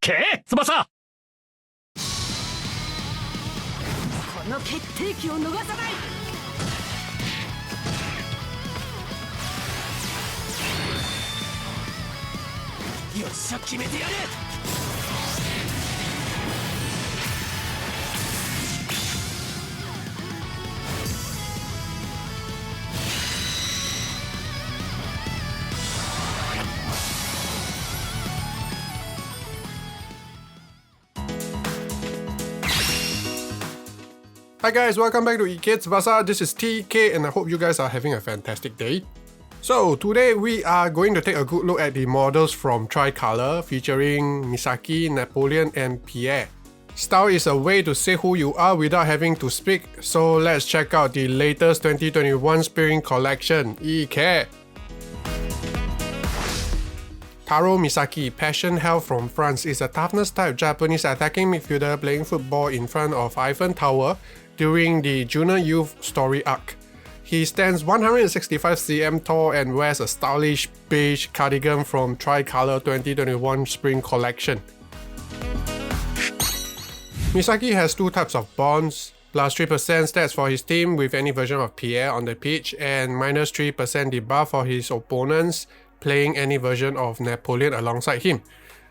け翼。この決定機を逃さない。よっしゃ決めてやる。Hi guys, welcome back to Tsubasa. This is TK and I hope you guys are having a fantastic day. So today we are going to take a good look at the models from Tricolor featuring Misaki, Napoleon and Pierre. Style is a way to say who you are without having to speak, so let's check out the latest 2021 Spring Collection, EK. Taro Misaki, Passion Hell from France, is a toughness type Japanese attacking midfielder playing football in front of Eiffel Tower during the Junior Youth story arc. He stands 165 cm tall and wears a stylish beige cardigan from Tricolor 2021 Spring Collection. Misaki has two types of bonds, plus 3% stats for his team with any version of Pierre on the pitch, and minus 3% debuff for his opponents playing any version of Napoleon alongside him.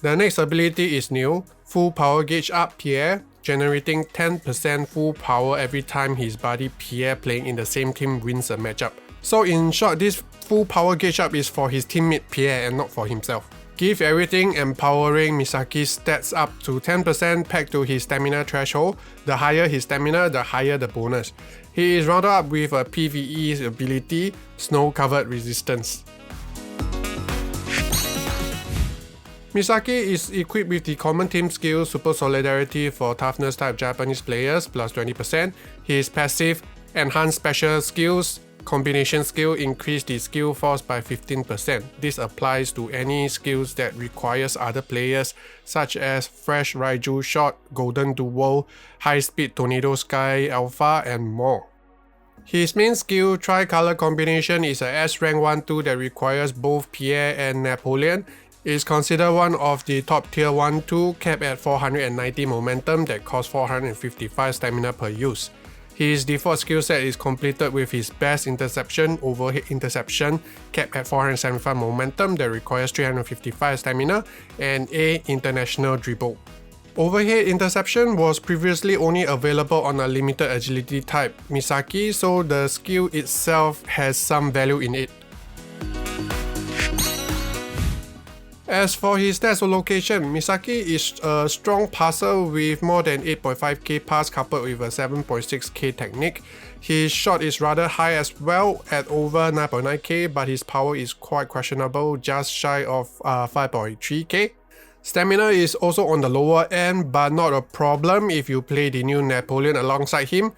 The next ability is new, Full Power Gauge Up Pierre, generating 10% full power every time his buddy Pierre playing in the same team wins a matchup. So in short, this full power gauge up is for his teammate Pierre and not for himself. Give everything empowering Misaki's stats up to 10% pegged to his stamina threshold. The higher his stamina, the higher the bonus. He is rounded up with a PvE ability, Snow Covered Resistance. Misaki is equipped with the common team skill Super Solidarity for toughness type Japanese players plus 20%. His passive Enhanced Special Skills combination skill increase the skill force by 15%. This applies to any skills that requires other players such as Fresh Raiju Shot, Golden Duel, High Speed Tornado Sky Alpha and more. His main skill, Tricolor Combination, is a S rank 1-2 that requires both Pierre and Napoleon. Is considered one of the top tier 1-2, capped at 490 momentum that costs 455 stamina per use. His default skill set is completed with his best interception, overhead interception, capped at 475 momentum that requires 355 stamina, and A international dribble. Overhead interception was previously only available on a limited agility type Misaki, so the skill itself has some value in it. As for his stats location, Misaki is a strong passer with more than 8.5k pass coupled with a 7.6k technique. His shot is rather high as well at over 9.9k, but his power is quite questionable, just shy of 5.3k. Stamina is also on the lower end, but not a problem if you play the new Napoleon alongside him.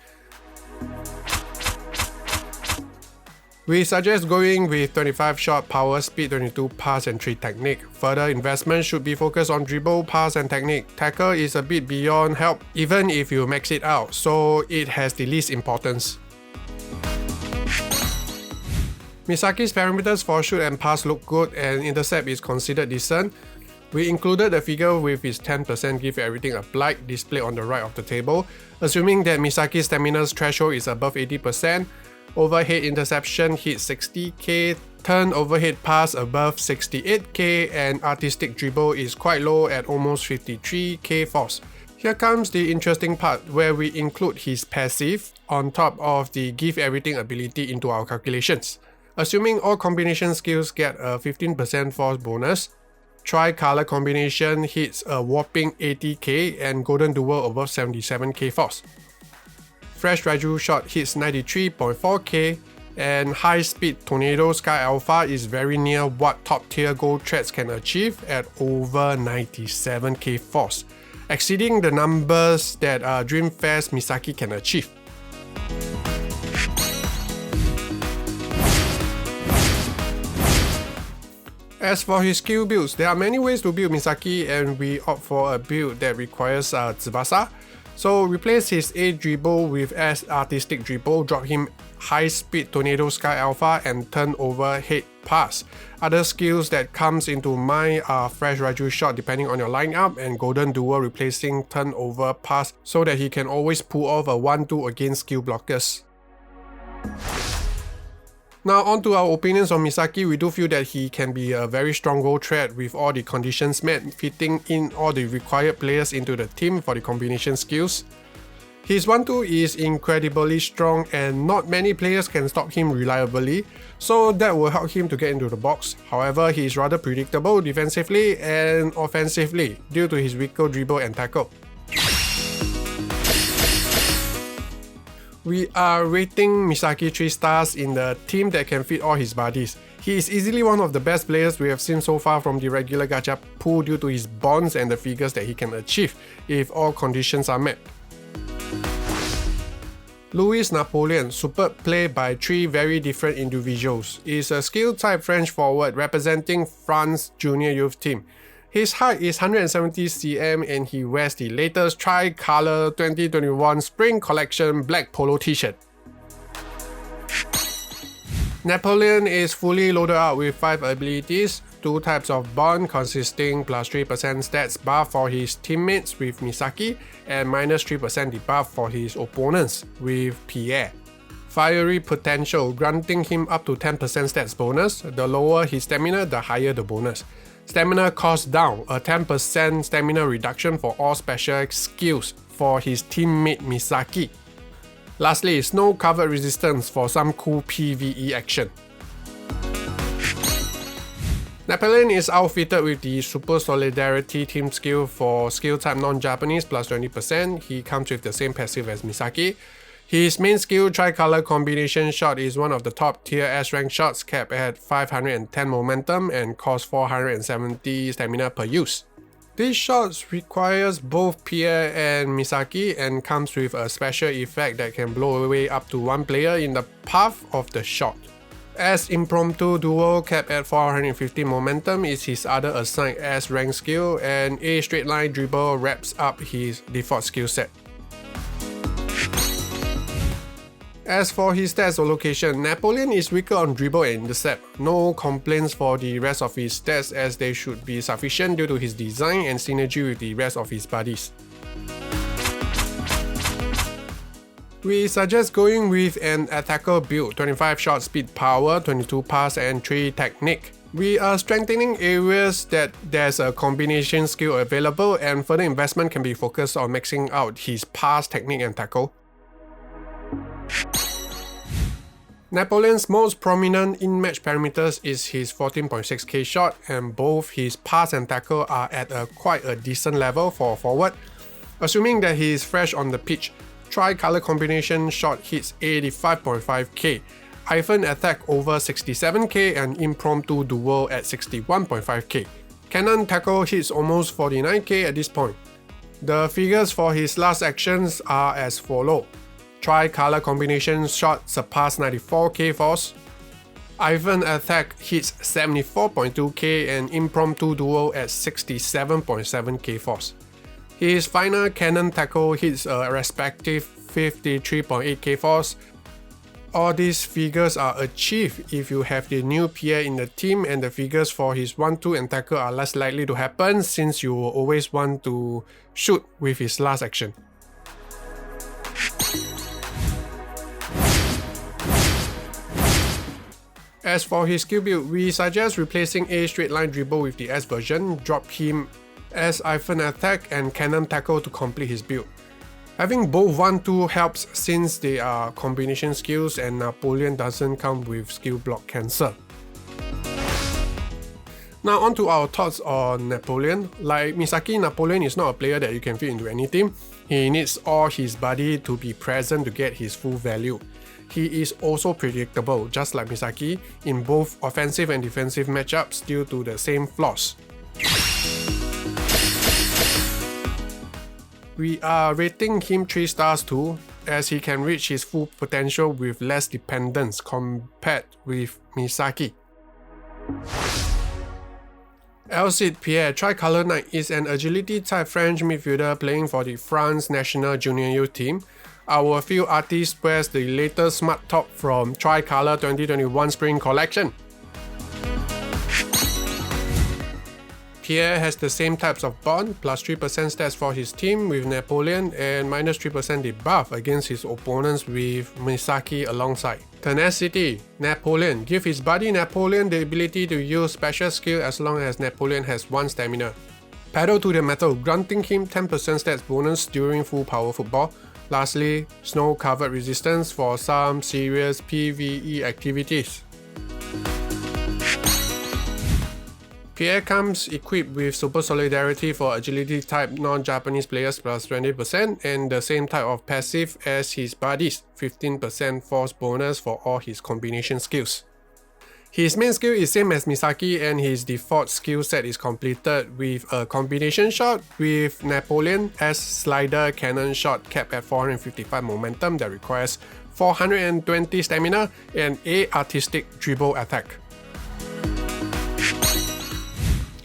We suggest going with 25 shot, power, speed, 22 pass and 3 technique. Further investment should be focused on dribble, pass and technique. Tackle is a bit beyond help even if you max it out, so it has the least importance. Misaki's parameters for shoot and pass look good and intercept is considered decent. We included the figure with his 10% give everything applied displayed on the right of the table. Assuming that Misaki's stamina's threshold is above 80%, overhead interception hits 60k, turn overhead pass above 68k, and artistic dribble is quite low at almost 53k force. Here comes the interesting part where we include his passive on top of the give everything ability into our calculations. Assuming all combination skills get a 15% force bonus, Tricolor Combination hits a whopping 80k and Golden Duel above 77k force. Fresh Raiju Shot hits 93.4k, and High Speed Tornado Sky Alpha is very near what top tier gold threats can achieve at over 97k force, exceeding the numbers that Dreamfast Misaki can achieve. As for his skill builds, there are many ways to build Misaki and we opt for a build that requires Tsubasa. So replace his A dribble with S artistic dribble, drop him High Speed Tornado Sky Alpha and turn overhead pass. Other skills that comes into mind are Fresh Raju Shot depending on your lineup and Golden Duel replacing Turnover Pass so that he can always pull off a 1-2 against skill blockers. Now on to our opinions on Misaki. We do feel that he can be a very strong goal threat with all the conditions met, fitting in all the required players into the team for the combination skills. His 1-2 is incredibly strong and not many players can stop him reliably, so that will help him to get into the box. However, he is rather predictable defensively and offensively due to his weaker dribble and tackle. We are rating Misaki 3 stars in the team that can fit all his buddies. He is easily one of the best players we have seen so far from the regular gacha pool due to his bonds and the figures that he can achieve if all conditions are met. Louis Napoleon, superb play by 3 very different individuals, is a skill type French forward representing France junior youth team. His height is 170 cm and he wears the latest Tricolor 2021 Spring Collection black polo t-shirt. Napoleon is fully loaded out with 5 abilities, 2 types of bond consisting +3% stats buff for his teammates with Misaki and -3% debuff for his opponents with Pierre. Fiery potential, granting him up to 10% stats bonus. The lower his stamina, the higher the bonus. Stamina cost down, a 10% stamina reduction for all special skills for his teammate Misaki. Lastly, snow covered resistance for some cool PvE action. Napoleon is outfitted with the Super Solidarity team skill for skill type non-Japanese +20%. He comes with the same passive as Misaki. His main skill, Tricolor combination shot, is one of the top tier S rank shots, capped at 510 momentum and costs 470 stamina per use. This shot requires both Pierre and Misaki and comes with a special effect that can blow away up to 1 player in the path of the shot. S impromptu duel capped at 450 momentum is his other assigned S rank skill, and A straight line dribble wraps up his default skill set. As for his stats or location, Napoleon is weaker on dribble and intercept. No complaints for the rest of his stats as they should be sufficient due to his design and synergy with the rest of his buddies. We suggest going with an attacker build, 25 shot speed power, 22 pass and 3 technique. We are strengthening areas that there's a combination skill available and further investment can be focused on maxing out his pass, technique and tackle. Napoleon's most prominent in-match parameters is his 14.6k shot, and both his pass and tackle are at quite a decent level for a forward. Assuming that he is fresh on the pitch, Tricolor combination shot hits 85.5k, Hyphen attack over 67k and impromptu duel at 61.5k. Cannon tackle hits almost 49k at this point. The figures for his last actions are as follow. Tricolor combination shot surpassed 94k force. Ivan attack hits 74.2k and impromptu duel at 67.7k force. His final cannon tackle hits a respective 53.8k force. All these figures are achieved if you have the new Pierre in the team, and the figures for his 1-2 and tackle are less likely to happen since you will always want to shoot with his last action. As for his skill build, we suggest replacing A straight line dribble with the S version, drop him S Iphone attack and cannon tackle to complete his build. Having both 1-2 helps since they are combination skills and Napoleon doesn't come with skill block cancel. Now on to our thoughts on Napoleon. Like Misaki, Napoleon is not a player that you can fit into any team. He needs all his body to be present to get his full value. He is also predictable, just like Misaki, in both offensive and defensive matchups due to the same flaws. We are rating him 3 stars too, as he can reach his full potential with less dependence compared with Misaki. Analysed Pierre, Tricolor Knight, is an agility type French midfielder playing for the France national junior youth team. Our field artist wears the latest smart top from Tricolor 2021 Spring Collection. Pierre has the same types of bond, plus 3% stats for his team with Napoleon and minus 3% debuff against his opponents with Misaki alongside. Tenacity. Napoleon. Give his buddy Napoleon the ability to use special skill as long as Napoleon has 1 stamina. Pedal to the metal, granting him 10% stats bonus during full power football. Lastly, snow covered resistance for some serious PvE activities. Pierre comes equipped with Super Solidarity for agility type non-Japanese players plus 20% and the same type of passive as his buddies, 15% force bonus for all his combination skills. His main skill is same as Misaki and his default skill set is completed with a combination shot with Napoleon as slider cannon shot capped at 455 momentum that requires 420 stamina and a artistic dribble attack.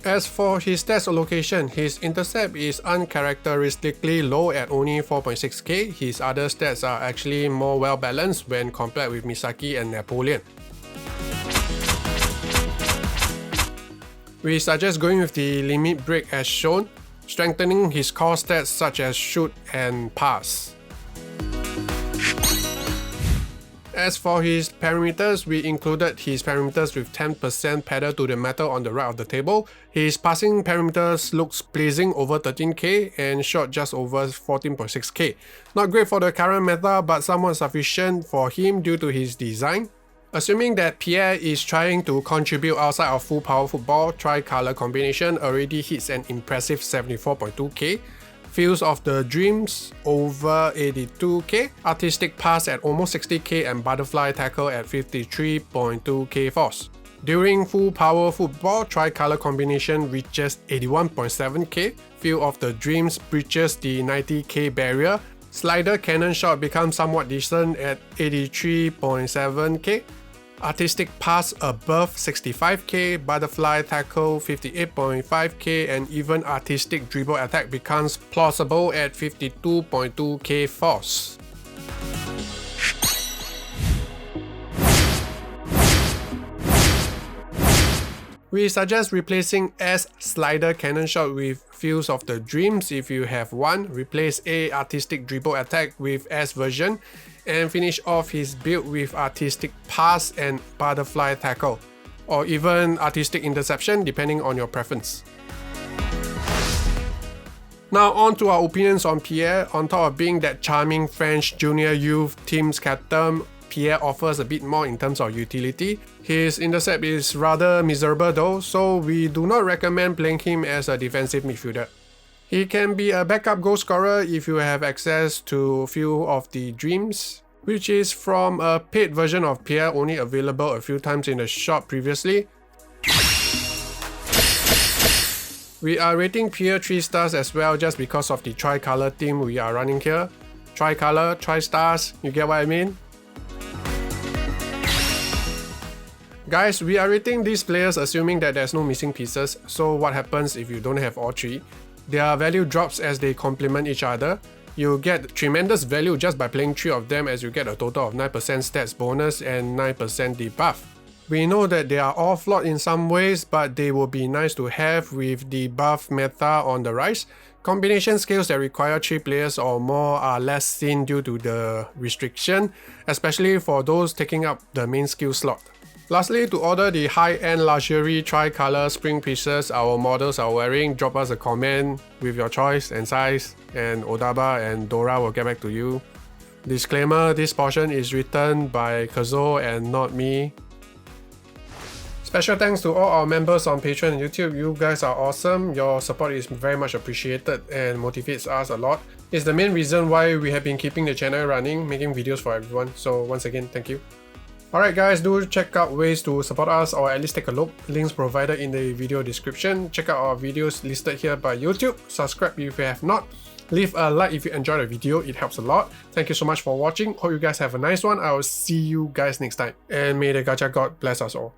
As for his stats allocation, his intercept is uncharacteristically low at only 4.6k. His other stats are actually more well balanced when compared with Misaki and Napoleon. We suggest going with the limit break as shown, strengthening his core stats such as shoot and pass. As for his parameters, we included his parameters with 10% pedal to the metal on the right of the table. His passing parameters looks pleasing over 13k and shot just over 14.6k. Not great for the current meta but somewhat sufficient for him due to his design. Assuming that Pierre is trying to contribute outside of full power football, Tricolor combination already hits an impressive 74.2k. Fields of the Dreams over 82k, Artistic Pass at almost 60k and Butterfly Tackle at 53.2k force. During full power football, Tricolor combination reaches 81.7k, Field of the Dreams breaches the 90k barrier, Slider Cannon Shot becomes somewhat decent at 83.7k, Artistic Pass above 65k, Butterfly Tackle 58.5k and even Artistic Dribble Attack becomes plausible at 52.2k force. We suggest replacing S Slider Cannon Shot with Fields of the Dreams if you have one, replace A Artistic Dribble Attack with S version, and finish off his build with Artistic Pass and Butterfly Tackle, or even Artistic Interception depending on your preference. Now on to our opinions on Pierre. On top of being that charming French junior youth team's captain, Pierre offers a bit more in terms of utility. His intercept is rather miserable though, so we do not recommend playing him as a defensive midfielder. He can be a backup goal scorer if you have access to Field of the Dreams, which is from a paid version of Pierre only available a few times in the shop previously. We are rating Pierre 3 stars as well just because of the Tricolor theme we are running here. Tricolor, Tri-stars, you get what I mean? Guys, we are rating these players assuming that there's no missing pieces, so what happens if you don't have all 3? Their value drops as they complement each other. You get tremendous value just by playing 3 of them as you get a total of 9% stats bonus and 9% debuff. We know that they are all flawed in some ways, but they will be nice to have with the buff meta on the rise. Combination skills that require 3 players or more are less seen due to the restriction, especially for those taking up the main skill slot. Lastly, to order the high-end luxury Tricolor spring pieces our models are wearing, drop us a comment with your choice and size, and Odaba and Dora will get back to you. Disclaimer, this portion is written by Kozo and not me. Special thanks to all our members on Patreon and YouTube. You guys are awesome. Your support is very much appreciated and motivates us a lot. It's the main reason why we have been keeping the channel running, making videos for everyone. So once again, thank you. Alright guys, do check out ways to support us or at least take a look. Links provided in the video description. Check out our videos listed here by YouTube. Subscribe if you have not. Leave a like if you enjoyed the video, it helps a lot. Thank you so much for watching. Hope you guys have a nice one. I will see you guys next time. And may the gacha god bless us all.